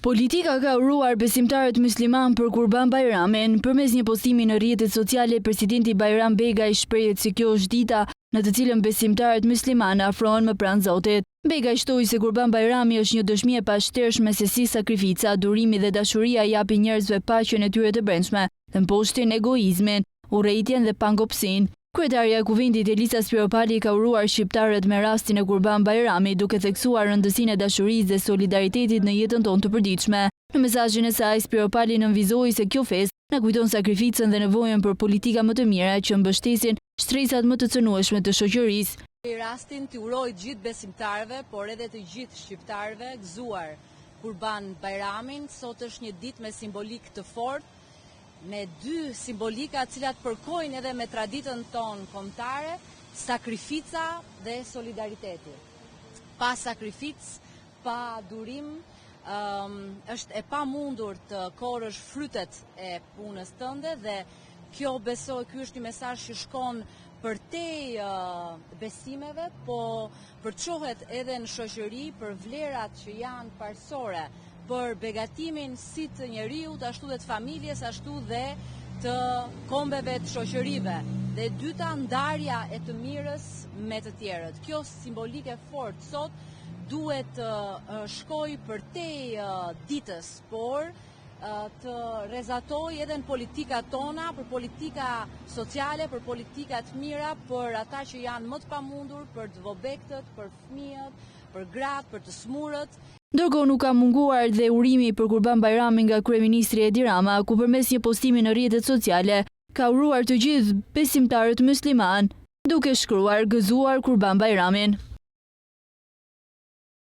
Politika ka uruar besimtarët musliman për Kurban Bajramin. Përmes një postimi në rrjetet sociale, presidenti Bajram Begaj shprehet se kjo është dita në të cilën besimtarët musliman afrohen më pranë Zotit. Begaj shtoi se Kurban Bajrami është një dëshmi e pashtershme se si sakrifica, durimi dhe dashuria japi njerëzve paqen e tyre të brendshme, dhe mposhtin egoizmin, urrejtjen dhe pangopsin. Kryetarja e Kuvendit Elisa Spiropali ka uruar shqiptarët me rastin e Kurban Bajrami, duke theksuar rëndësinë e dashurisë dhe solidaritetit në jetën tonë të përditshme. Në mesazhin e saj, Spiropali nënvizoi se kjo festë na kujton sakrificën dhe nevojën për politika më të mira që mbështesin shtresat më të cënueshme të shoqërisë. Në rastin të uroj gjithë besimtarëve, por edhe të gjithë shqiptarëve gëzuar Kurban Bajramin, sot është një ditë me simbolik të fortë, me dy simbolika cilat përkojnë edhe me traditën tonë kombëtare, sakrifica dhe solidariteti. Pa sakrificë, pa durim, është e pamundur të korrësh frytet e punës tënde dhe kjo besoj ky është një mesazh që shkon përtej besimeve, po përçohet edhe në shoqëri për vlerat që janë parsorë, për begatimin si të njeriut, ashtu dhe të familjes, ashtu dhe të kombeve të shoqërive. Dhe dyta, ndarja e të mirës me të tjerët. Kjo simbolike fort sot duhet shkoj përtej ditës, por të rrezatoj edhe në politika tona, për politika sociale, për politika të mira, për ata që janë më të pamundur, për të vobektët, për fëmijët, për gratë, për të smurët. Ndërkohë nuk ka munguar dhe urimi për Kurban Bajramin nga kryeministri Edi Rama, ku përmes një postimi në rrjetet sociale ka uruar të gjithë besimtarët musliman, duke shkruar gëzuar Kurban Bajramin.